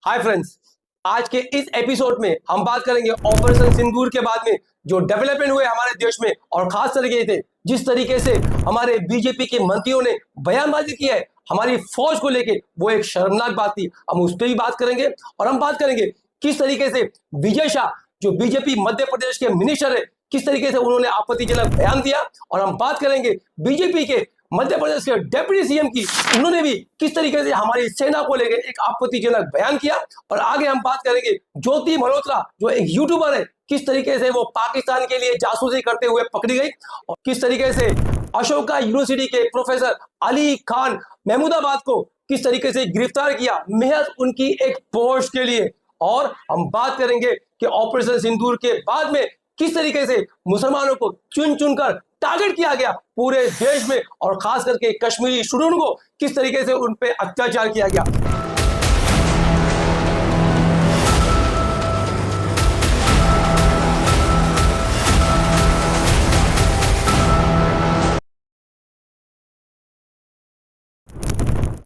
Hi friends, आज के इस एपिसोड में हम बात करेंगे ऑपरेशन सिंदूर के बाद में जो डेवलपमेंट हुए हमारे देश में और खास तरीके से जिस तरीके से हमारे बीजेपी के मंत्रियों ने बयानबाजी की है हमारी फौज को लेके, वो एक शर्मनाक बात थी। हम उस पर भी बात करेंगे और हम बात करेंगे किस तरीके से विजय शाह जो बीजेपी मध्य प्रदेश के मिनिस्टर है, किस तरीके से उन्होंने आपत्तिजनक बयान दिया। और हम बात करेंगे बीजेपी के मध्य प्रदेश के डिप्टी सीएम की, उन्होंने भी किस तरीके से हमारी सेना को लेकर एक आपत्तिजनक बयान किया। और आगे हम बात करेंगे ज्योति मल्होत्रा जो एक यूट्यूबर है, किस तरीके से वो पाकिस्तान के लिए जासूसी करते हुए पकड़ी गई और किस तरीके से अशोका यूनिवर्सिटी के प्रोफेसर अली खान महमूदाबाद को किस तरीके से गिरफ्तार किया महज उनकी एक पोस्ट के लिए। और हम बात करेंगे कि ऑपरेशन सिंदूर के बाद में किस तरीके से मुसलमानों को चुन चुनकर टारगेट किया गया पूरे देश में और खास करके कश्मीरी स्टूडेंट को किस तरीके से उन पे अत्याचार किया गया।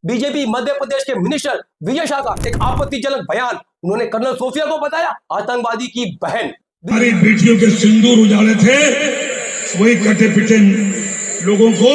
बीजेपी मध्य प्रदेश के मिनिस्टर विजय शाह का एक आपत्तिजनक बयान, उन्होंने कर्नल सोफिया को बताया आतंकवादी की बहन। हमारी बेटियों के सिंदूर उजाड़े थे, वही कटे पिटे लोगों को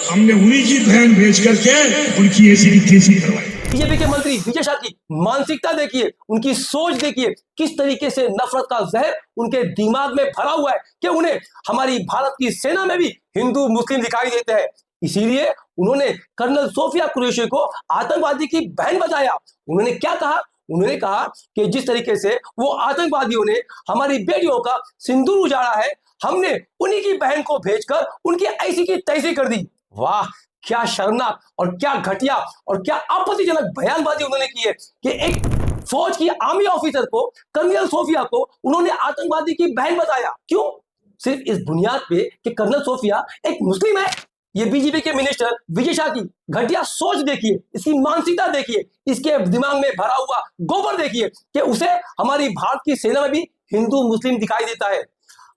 हमने उन्हीं की बहन भेज करके उनकी ऐसी की तैसी करवाई। बीजेपी के मंत्री विजय शाह की मानसिकता देखिए, उनकी सोच देखिए, किस तरीके से नफरत का जहर उनके दिमाग में भरा हुआ है कि उन्हें हमारी भारत की सेना में भी हिंदू मुस्लिम दिखाई देते हैं। इसीलिए उन्होंने कर्नल सोफिया कुरैशी को आतंकवादी की बहन बताया। उन्होंने क्या कहा? उन्होंने कहा कि जिस तरीके से वो आतंकवादियों ने हमारी बेटियों का सिंदूर उजाड़ा है, हमने उन्हीं की बहन को भेजकर उनकी ऐसी की तैसी कर दी। वाह, क्या शर्मनाक और क्या घटिया और क्या आपत्तिजनक बयानबाजी उन्होंने की है कि एक फौज की आर्मी ऑफिसर को, कर्नल सोफिया को उन्होंने आतंकवादी की बहन बताया। क्यों? सिर्फ इस बुनियाद पे कि कर्नल सोफिया एक मुस्लिम है। ये बीजेपी के मिनिस्टर विजय शाह की घटिया सोच देखिए, इसकी मानसिकता देखिए, इसके दिमाग में भरा हुआ गोबर देखिए कि उसे हमारी भारत की सेना में भी हिंदू मुस्लिम दिखाई देता है।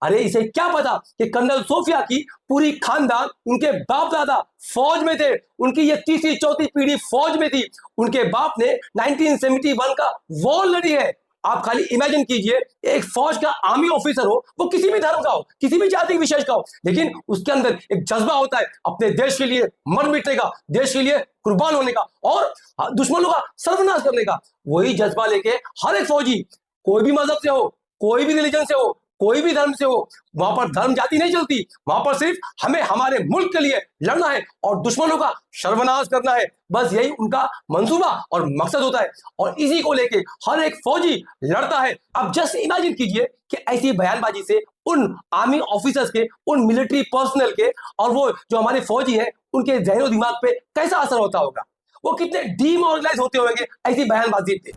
अरे इसे क्या पता कि कर्नल सोफिया की पूरी खानदान, उनके बाप दादा फौज में थे, उनकी ये तीसरी चौथी पीढ़ी फौज में थी। उनके बाप ने 1971 का वॉर लड़ी है। आप खाली इमेजिन कीजिए, एक फौज का आर्मी ऑफिसर हो, वो किसी भी धर्म का हो, किसी भी जाति विशेष का हो, लेकिन उसके अंदर एक जज्बा होता है अपने देश के लिए मर मिटने का, देश के लिए कुर्बान होने का और दुश्मनों का सर्वनाश करने का। वही जज्बा लेके हर एक फौजी, कोई भी मजहब से हो, कोई भी रिलीजन से हो, कोई भी धर्म से हो, वहां पर धर्म जाति नहीं चलती। वहां पर सिर्फ हमें हमारे मुल्क के लिए लड़ना है और दुश्मनों का सर्वनाश करना है। बस यही उनका मंसूबा और मकसद होता है और इसी को लेके हर एक फौजी लड़ता है। अब जस्ट इमेजिन कीजिए कि ऐसी बयानबाजी से उन आर्मी ऑफिसर्स के, उन मिलिट्री पर्सनल के और वो जो हमारे फौजी है उनके जहनो दिमाग पे कैसा असर होता होगा, वो कितने डीमोरलाइज होते होंगे ऐसी बयानबाजी पे।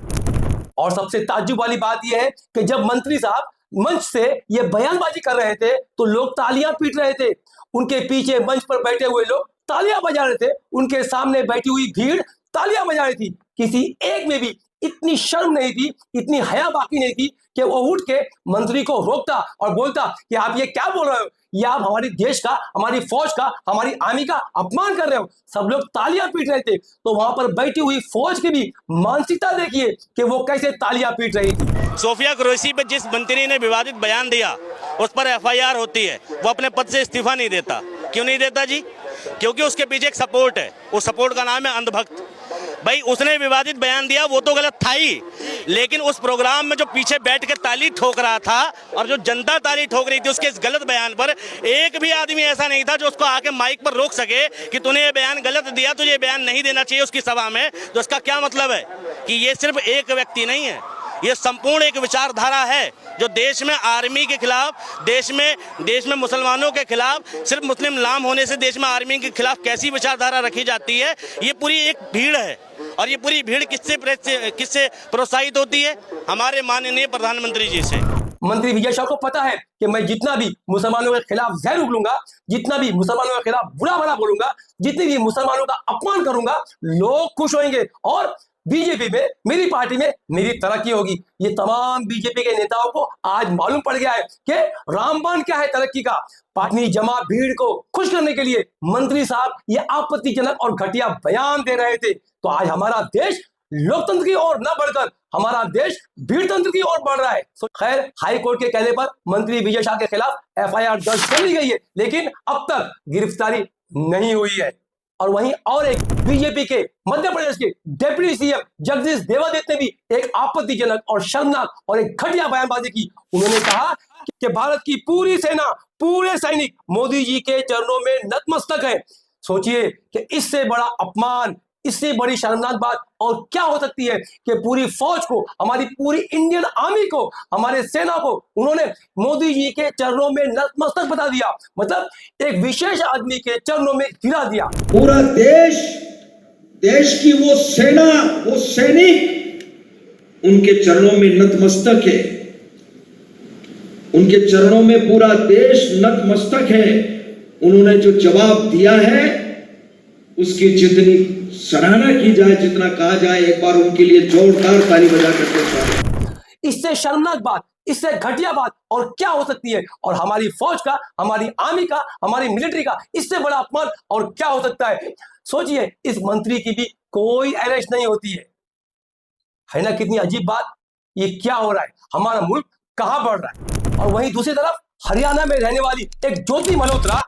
और सबसे ताज्जुब वाली बात यह है कि जब मंत्री साहब मंच से ये बयानबाजी कर रहे थे तो लोग तालियां पीट रहे थे, उनके पीछे मंच पर बैठे हुए लोग तालियां बजा रहे थे, उनके सामने बैठी हुई भीड़ तालियां बजा रही थी। किसी एक में भी इतनी शर्म नहीं थी, इतनी हया बाकी नहीं थी कि वो उठ के मंत्री को रोकता और बोलता कि आप ये क्या बोल रहे हो, ये आप हमारे देश का, हमारी फौज का, हमारी आर्मी का अपमान कर रहे हो। सब लोग तालियां पीट रहे थे, तो वहां पर बैठी हुई फौज की भी मानसिकता देखिए कि वो कैसे तालियां पीट रही थी। सोफिया कुरैशी पे जिस मंत्री ने विवादित बयान दिया उस पर एफआईआर होती है, वो अपने पद से इस्तीफा नहीं देता। क्यों नहीं देता जी? क्योंकि उसके पीछे एक सपोर्ट है, उस सपोर्ट का नाम है अंधभक्त। भाई उसने विवादित बयान दिया वो तो गलत था ही, लेकिन उस प्रोग्राम में जो पीछे बैठ के ताली ठोक रहा था और जो जनता ताली ठोक रही थी उसके इस गलत बयान पर, एक भी आदमी ऐसा नहीं था जो उसको आके माइक पर रोक सके कि तूने ये बयान गलत दिया, तुझे ये बयान नहीं देना चाहिए उसकी सभा में। तो इसका क्या मतलब है कि ये सिर्फ एक व्यक्ति नहीं है, ये संपूर्ण एक विचारधारा है जो देश में आर्मी के खिलाफ, देश में मुसलमानों के खिलाफ, सिर्फ मुस्लिम नाम होने से देश में आर्मी के खिलाफ कैसी विचारधारा रखी जाती है। ये पूरी एक भीड़ है और ये पूरी भीड़ किससे प्रोत्साहित होती है? हमारे माननीय प्रधानमंत्री जी से। मंत्री विजय शाह को पता है कि मैं जितना भी मुसलमानों के खिलाफ जहर उगलूंगा, जितना भी मुसलमानों के खिलाफ बुरा भला बोलूंगा, जितनी भी मुसलमानों का अपमान करूंगा, लोग खुश होंगे और बीजेपी में, मेरी पार्टी में मेरी तरक्की होगी। ये तमाम बीजेपी के नेताओं को आज मालूम पड़ गया है कि रामबाण क्या है तरक्की का। अपनी जमा भीड़ को खुश करने के लिए मंत्री साहब ये आपत्तिजनक और घटिया बयान दे रहे थे। तो आज हमारा देश लोकतंत्र की ओर न बढ़कर हमारा देश भीड़तंत्र की ओर बढ़ रहा है। खैर, हाई कोर्ट के कहने पर मंत्री विजय शाह के खिलाफ एफआईआर दर्ज कर ली गई है, लेकिन अब तक गिरफ्तारी नहीं हुई है। और वहीं और एक बीजेपी के मध्य प्रदेश के डिप्टी सीएम जगदीश देवादित्य ने भी एक आपत्तिजनक और शर्मनाक और एक घटिया बयानबाजी की। उन्होंने कहा कि भारत की पूरी सेना, पूरे सैनिक मोदी जी के चरणों में नतमस्तक है। सोचिए कि इससे बड़ा अपमान, इससे बड़ी शर्मनाक बात और क्या हो सकती है कि पूरी फौज को, हमारी पूरी इंडियन आर्मी को, हमारे सेना को उन्होंने मोदी जी के चरणों में नतमस्तक बता दिया। मतलब एक विशेष आदमी के चरणों में गिरा दिया। पूरा देश की वो सेना, वो सैनिक उनके चरणों में नतमस्तक है। उनके चरणों में पूरा देश नतमस्तक है। उन्होंने जो जवाब दिया है उसकी जितनी सराहना की जाए, जितना कहा जाए, एक बार उनके लिए जोरदार ताली बजा करके। इससे शर्मनाक बात, इससे घटिया बात और क्या हो सकती है? और हमारी फौज का, हमारी आर्मी का, हमारी मिलिट्री का इससे बड़ा अपमान और क्या हो सकता है? सोचिए, इस मंत्री की भी कोई अरेस्ट नहीं होती है ना? कितनी अजीब बात। ये क्या हो रहा है? हमारा मुल्क कहां बढ़ रहा है? और वहीं दूसरी तरफ हरियाणा में रहने वाली एक ज्योति मल्होत्रा,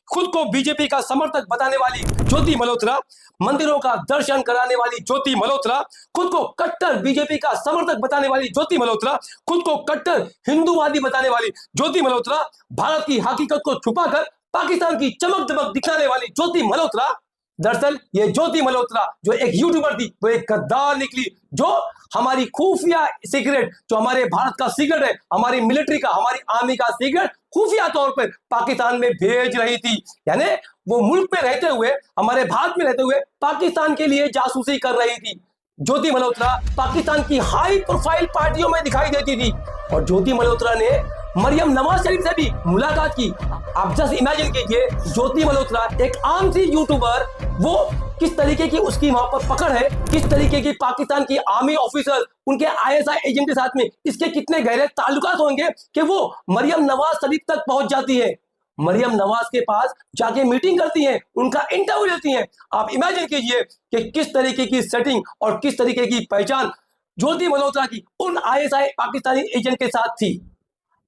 खुद को बीजेपी का समर्थक बताने वाली ज्योति मल्होत्रा, मंदिरों का दर्शन कराने वाली ज्योति मल्होत्रा, खुद को कट्टर बीजेपी का समर्थक बताने वाली ज्योति मल्होत्रा, खुद को कट्टर हिंदूवादी बताने वाली ज्योति मल्होत्रा, भारत की हकीकत को छुपाकर पाकिस्तान की चमक दमक दिखाने वाली ज्योति मल्होत्रा। दरअसल ये ज्योति मल्होत्रा जो एक यूट्यूबर थी, वो एक गद्दार निकली, जो हमारी खुफिया सीक्रेट, जो हमारे भारत का सीक्रेट है, हमारी मिलिट्री का, हमारी आर्मी का सीक्रेट खुफिया तौर पर पाकिस्तान में भेज रही थी। यानी वो मुल्क में रहते हुए, हमारे भारत में रहते हुए पाकिस्तान के लिए जासूसी कर रही थी। ज्योति मल्होत्रा पाकिस्तान की हाई प्रोफाइल पार्टियों में दिखाई देती थी और ज्योति मल्होत्रा ने मरियम नवाज शरीफ से भी मुलाकात की। आप जस्ट इमेजिन कीजिए, ज्योति मल्होत्रा एक आम सी यूट्यूबर, वो किस तरीके की उसकी वहां पर पकड़ है, किस तरीके की पाकिस्तान की आर्मी ऑफिसर, उनके आईएसआई एजेंट के साथ में इसके कितने गहरे ताल्लुकात होंगे कि वो मरियम नवाज शरीफ तक पहुंच जाती है, मरियम नवाज के पास जाके मीटिंग करती हैं, उनका इंटरव्यू लेती हैं। आप इमेजिन कीजिए कि किस तरीके की सेटिंग और किस तरीके की पहचान ज्योति मल्होत्रा की उन आईएसआई पाकिस्तानी एजेंट के साथ थी।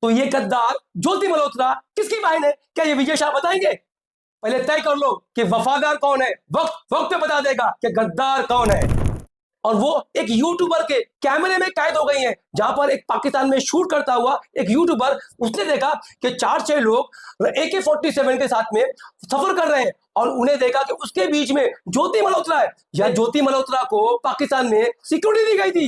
तो ये गद्दार ज्योति मल्होत्रा किसकी बहन है? क्या ये विजय शाह बताएंगे? पहले तय कर लो कि वफादार कौन है। वक्त पे बता देगा कि गद्दार कौन है। और वो एक यूट्यूबर के कैमरे में कैद हो गई हैं, जहां पर एक पाकिस्तान में शूट करता हुआ एक यूट्यूबर, उसने देखा कि 4-6 लोग AK-47 के साथ में सफर कर रहे हैं और उन्हें देखा कि उसके बीच में ज्योति मल्होत्रा है। यह ज्योति मल्होत्रा को पाकिस्तान में सिक्योरिटी दी गई थी।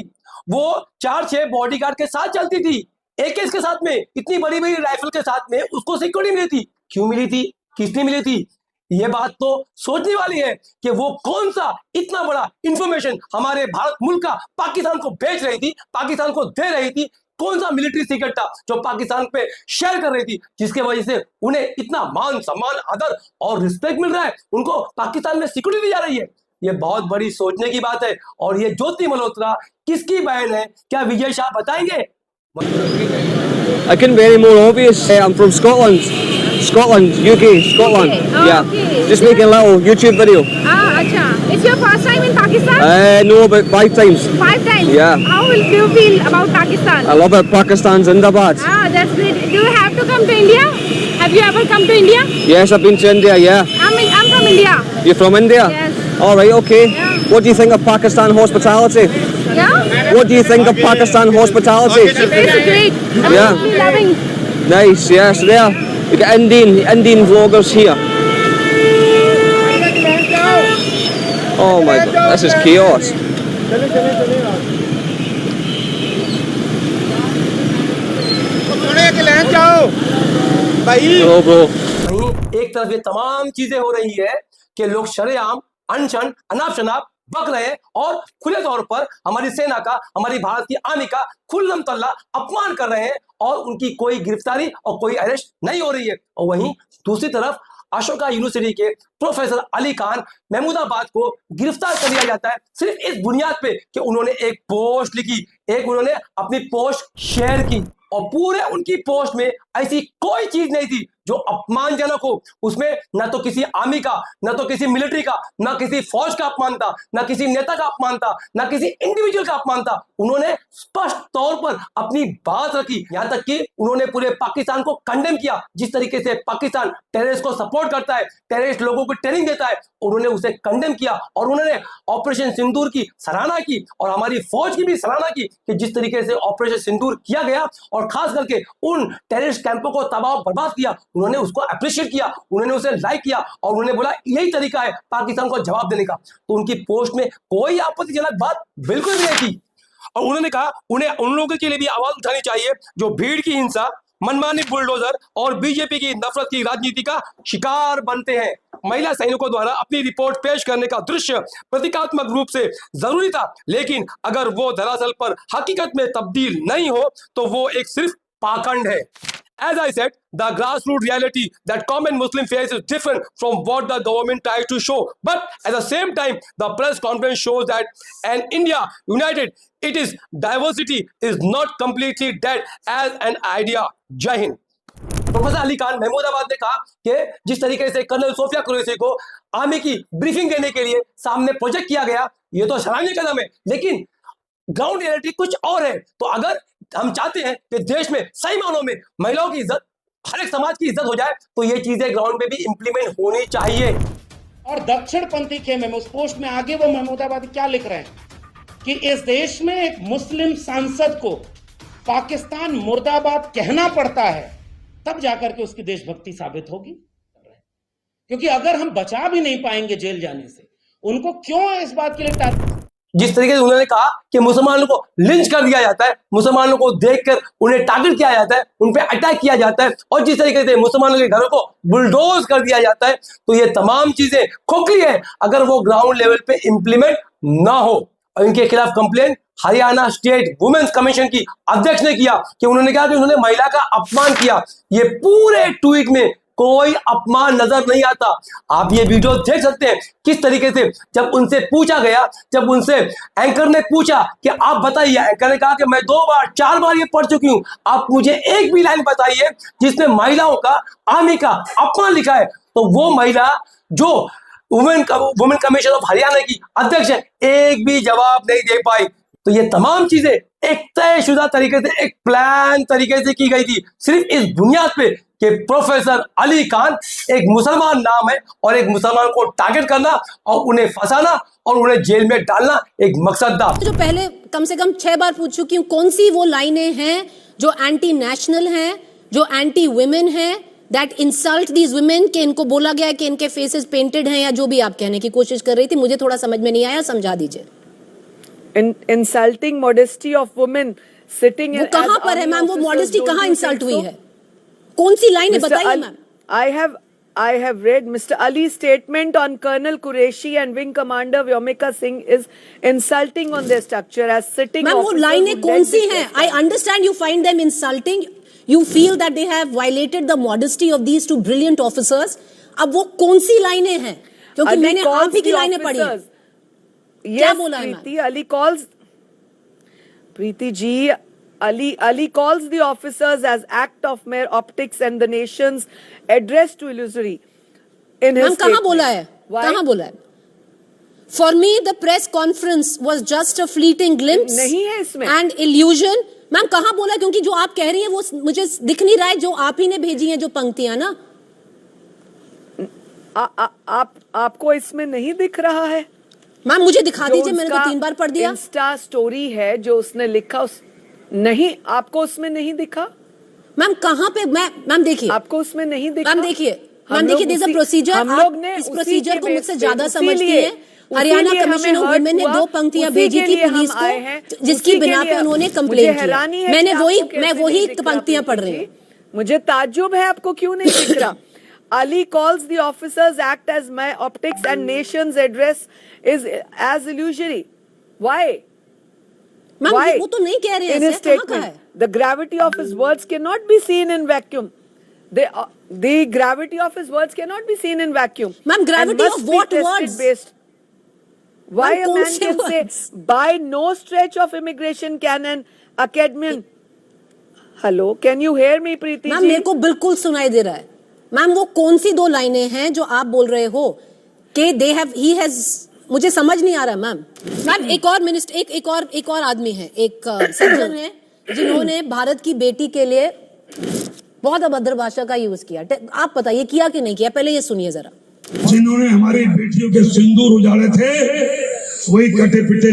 वो 4-6 बॉडीगार्ड के साथ चलती थी, AKs के साथ में, इतनी बड़ी बड़ी राइफल के साथ में उसको सिक्योरिटी मिली थी। क्यों मिली थी? किसने मिली थी? ये बात तो सोचने वाली है कि वो कौन सा इतना बड़ा इंफॉर्मेशन हमारे भारत मुल्क का पाकिस्तान को बेच रही थी, पाकिस्तान को दे रही थी। कौन सा मिलिट्री सीक्रेट था जो पाकिस्तान पे शेयर कर रही थी, जिसके वजह से उन्हें इतना मान सम्मान, आदर और रिस्पेक्ट मिल रहा है, उनको पाकिस्तान में सिक्योरिटी दी जा रही है। ये बहुत बड़ी सोचने की बात है। और ये ज्योति मल्होत्रा किसकी बहन है? क्या विजय शाह बताएंगे? I couldn't be any more obvious. I'm from Scotland, UK, Scotland. Okay. Oh, yeah, okay. just making a little YouTube video. Acha. It's your first time in Pakistan? No, about 5 times. 5 times? Yeah. How will you feel about Pakistan? I love it. Pakistan's Zindabad. That's great. Do you have to come to India? Have you ever come to India? Yes, I've been to India. Yeah. I'm from India. You're from India? Yes. All right. Okay. Yeah. What do you think of Pakistan hospitality? Yeah? What do you think of Pakistan hospitality? It's great. I'm Yeah. really loving. Nice. Yes. There. You got Indian vloggers here. Oh my God. This is chaos. Hello, bro. वहीं एक तरफ ये तमाम चीजें हो रही है कि लोग शरेआम, अनशन, अनाप शनाप बक रहे हैं और खुले तौर पर हमारी सेना का, हमारी भारत की आर्मी का खुल्लम तल्ला अपमान कर रहे हैं और उनकी कोई गिरफ्तारी और कोई अरेस्ट नहीं हो रही है। और वहीं दूसरी तरफ अशोका यूनिवर्सिटी के प्रोफेसर अली खान महमूदाबाद को गिरफ्तार कर लिया जाता है सिर्फ इस बुनियाद पे कि उन्होंने एक पोस्ट लिखी, उन्होंने अपनी पोस्ट शेयर की और पूरे उनकी पोस्ट में ऐसी कोई चीज नहीं थी जो अपमानजनक हो। उसमें न तो किसी आर्मी का, न तो किसी मिलिट्री का, न किसी फौज का अपमान था, न किसी नेता का अपमान था, न किसी इंडिविजुअल का अपमान था। उन्होंने स्पष्ट तौर पर अपनी बात रखी। यहां तक कि उन्होंने पूरे पाकिस्तान को कंडेम किया। जिस तरीके से पाकिस्तान टेररिस्ट को सपोर्ट करता है, टेररिस्ट लोगों को ट्रेनिंग देता है, उन्होंने उसे कंडेम किया। और उन्होंने ऑपरेशन सिंदूर की सराहना की और हमारी फौज की भी सराहना की कि जिस तरीके से ऑपरेशन सिंदूर किया गया और खास करके उन टेररिस्ट कैंपों को तबाह बर्बाद किया, उन्होंने उसको अप्रिशिएट किया, उन्होंने उसे लाइक किया और उन्होंने बोला यही तरीका है पाकिस्तान को जवाब देने का। तो उनकी पोस्ट में कोई आपत्तिजनक बात बिल्कुल भी नहीं थी। और उन्होंने कहा उन्हें उन लोगों के लिए भी आवाज उठानी चाहिए जो भीड़ की हिंसा, मनमानी बुलडोजर और बीजेपी की नफरत की राजनीति का शिकार बनते हैं। महिला सैनिकों द्वारा अपनी रिपोर्ट पेश करने का दृश्य प्रतीकात्मक रूप से जरूरी था, लेकिन अगर वो दरअसल पर हकीकत में तब्दील नहीं हो तो वो एक सिर्फ पाखंड है। As I said, the grassroots reality that common Muslim face is different from what the government tries to show. But at the same time, the press conference shows that an India united, it is diversity is not completely dead as an idea. Jai Hind. Professor Ali Khan Mahmudabad ने कहा कि जिस तरीके से colonel Sophia Qureshi को army की briefing देने के लिए सामने प्रोजेक्ट किया गया, ये तो सराहनीय कदम है, लेकिन ग्राउंड रियलिटी कुछ और है। तो अगर हम चाहते हैं कि देश में सही मानों में महिलाओं की इज्जत, हर एक समाज की इज्जत हो जाए, तो ये चीजें ग्राउंड पे भी इंप्लीमेंट होनी चाहिए। और दक्षिण पंथी खेमे में उस पोस्ट में आगे वो महमूदाबादी क्या लिख रहे हैं कि इस देश में एक मुस्लिम सांसद को पाकिस्तान मुर्दाबाद कहना पड़ता है, तब जाकर के उसकी देशभक्ति साबित होगी। क्योंकि अगर हम बचा भी नहीं पाएंगे जेल जाने से, उनको क्यों इस बात के लिए जिस तरीके से उन्होंने कहा कि मुसलमानों को लिंच कर दिया जाता है, मुसलमानों को देखकर उन्हें टारगेट किया जाता है, उन पे अटैक किया जाता है, और जिस तरीके से मुसलमानों के घरों को बुलडोज कर दिया जाता है, तो ये तमाम चीजें खोखली है अगर वो ग्राउंड लेवल पे इंप्लीमेंट ना हो। और इनके खिलाफ complain Haryana state women's commission की अध्यक्ष ने किया कि उन्होंने कहा कि उन्होंने महिला का अपमान किया। ये पूरे ट्वीट में कोई अपमान नजर नहीं आता। आप ये वीडियो देख सकते हैं किस तरीके से जब उनसे पूछा गया, जब उनसे एंकर ने पूछा कि आप बताइए, एंकर ने कहा कि मैं 2 बार 4 बार ये पढ़ चुकी हूं, आप मुझे एक भी लाइन बताइए जिसमें महिलाओं का, आर्मी का अपमान लिखा है। तो वो महिला जो वुमेन कमीशन ऑफ हरियाणा की अध्यक्ष है, एक भी जवाब नहीं दे पाई। तो ये तमाम चीजें एक तयशुदा तरीके से, एक प्लान तरीके से की गई थी, सिर्फ इस बुनियाद पे कि प्रोफेसर अली खान एक मुसलमान नाम है और एक मुसलमान को टारगेट करना और उन्हें फंसाना और उन्हें जेल में डालना एक मकसद था। जो पहले कम से कम 6 बार पूछ चुकी हूँ, कौन सी वो लाइनें हैं जो एंटी नेशनल हैं, जो एंटी वुमेन हैं, दैट इंसल्ट दीज वुमेन, कि इनको बोला गया है कि इनके फेसेस पेंटेड हैं, या जो भी आप कहने की कोशिश कर रही थी, मुझे थोड़ा समझ में नहीं आया, समझा दीजिए। Insulting modesty of women sitting, वो कहां पर है मैम? वो मॉडेस्टी कहां इंसल्ट हुई है? कौन सी लाइन है बताइए ma'am. I have read Mr. Ali's statement on Colonel Qureshi and Wing Commander Vyomika Singh is insulting on their structure as sitting. Ma'am वो लाइनें कौन सी हैं? I understand you find them insulting. You feel that they have violated the modesty of these 2 brilliant officers. अब वो कौन सी लाइनें हैं? क्योंकि मैंने आप ही की लाइनें पढ़ी हैं। क्या बोला है Preeti, Preeti ji, Ali calls the officers as act of mere optics and the nation's address to illusory. In his कहाँ बोला है? कहाँ बोला है? For me, the press conference was just a fleeting glimpse. नहीं है इसमें। And illusion. मैम कहाँ बोला है? क्योंकि जो आप कह रही हैं वो मुझे दिख नहीं रहा है, जो आप ही ने भेजी हैं जो पंक्तियां ना। आपको इसमें नहीं दिख रहा है? मैम मुझे दिखा दीजिए, मैंने तो 3 बार पढ़ दिया। इंस्टा स्टोरी है जो उसने लिखा, नहीं आपको उसमें नहीं दिखा? मैम कहाँ पे? मैम देखिए, आपको उसमें नहीं दिखा? मैम देखिए, देयर इज अ प्रोसीजर। हम लोग ने इस प्रोसीजर को मुझसे ज्यादा समझती हैं। हरियाणा कमीशन ऑफ वुमेन ने 2 पंक्तियां भेजी थी पुलिस को, जिसकी बिना पे उन्होंने कंप्लेंट की। मैं वही पंक्तियां पढ़ रही हूँ। मुझे ताज्जुब है आपको क्यों नहीं दिख रहा। Ali calls the officers act as my optics and nation's address is as illusory. Why? Ma'am वो तो नहीं कह रहे हैं। In his statement, the gravity of his words cannot be seen in vacuum. The gravity of his words cannot be seen in vacuum. Ma'am, gravity of what words? Based. Why a man can say, by no stretch of immigration can an academian. Hello, can you hear me Preeti ma'am ji? मेरे को बिल्कुल सुनाई दे रहा है ma'am. वो कौन सी 2 लाइनें हैं जो आप बोल रहे हो कि दे हैव ही हैज, मुझे समझ नहीं आ रहा मैम। मैम एक और मिनिस्टर, एक और आदमी है, एक सज्जन है जिन्होंने भारत की बेटी के लिए बहुत अभद्र भाषा का यूज किया। आप बताइए किया कि नहीं किया, पहले ये सुनिए जरा। जिन्होंने हमारी बेटियों के सिंदूर उजाड़े थे, वही कटे पिटे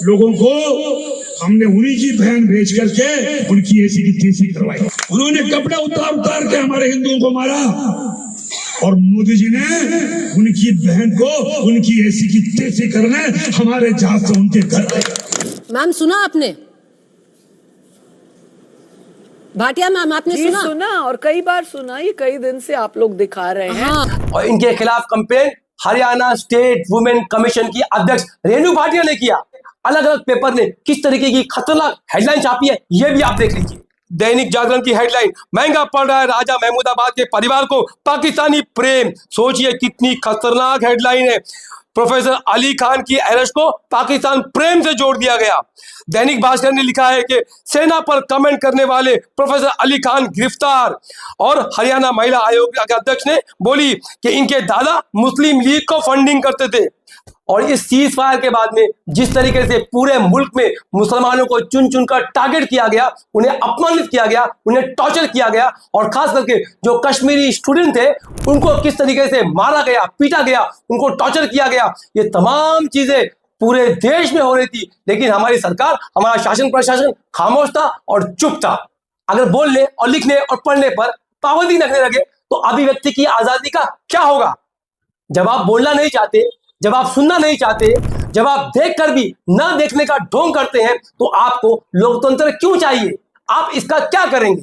लोगों को हमने उन्हीं की बहन भेज करके उनकी ऐसी की तैसी करवाई। उन्होंने कपड़े उतार के हमारे हिंदुओं को मारा, और मोदी जी ने उनकी बहन को उनकी ऐसी की तैसी करने हमारे जहाज से उनके घर गए। मैम सुना आपने? भाटिया मैम आपने जी सुना? सुना, और कई बार सुना, ये कई दिन से आप लोग दिखा रहे हैं। हाँ। और इनके खिलाफ complain Haryana state women commission की अध्यक्ष रेणु भाटिया ने किया। अलग अलग पेपर ने किस तरीके की खतरनाक हेडलाइन छापी है, ये भी आप देख लीजिए। दैनिक जागरण की हेडलाइन, महंगा पड़ रहा है राजा महमूदाबाद के परिवार को पाकिस्तानी प्रेम। सोचिए कितनी खतरनाक हेडलाइन है। प्रोफेसर अली खान की अरेस्ट को पाकिस्तान प्रेम से जोड़ दिया गया। दैनिक भास्कर ने लिखा है कि सेना पर कमेंट करने वाले प्रोफेसर अली खान गिरफ्तार। और हरियाणा महिला आयोग के अध्यक्ष ने बोली कि इनके दादा मुस्लिम लीग को फंडिंग करते थे। और इस सीज फायर के बाद में जिस तरीके से पूरे मुल्क में मुसलमानों को चुन चुन कर टारगेट किया गया, उन्हें अपमानित किया गया, उन्हें टॉर्चर किया गया, और खास करके जो कश्मीरी स्टूडेंट थे उनको किस तरीके से मारा गया, पीटा गया, उनको टॉर्चर किया गया, ये तमाम चीजें पूरे देश में हो रही थी। लेकिन हमारी सरकार, हमारा शासन प्रशासन खामोश था और चुप था। अगर बोलने और लिखने और पढ़ने पर पाबंदी लगने लगे तो अभिव्यक्ति की आजादी का क्या होगा? जब आप बोलना नहीं चाहते, जब आप सुनना नहीं चाहते, जब आप देखकर भी ना देखने का ढोंग करते हैं, तो आपको लोकतंत्र क्यों चाहिए? आप इसका क्या करेंगे?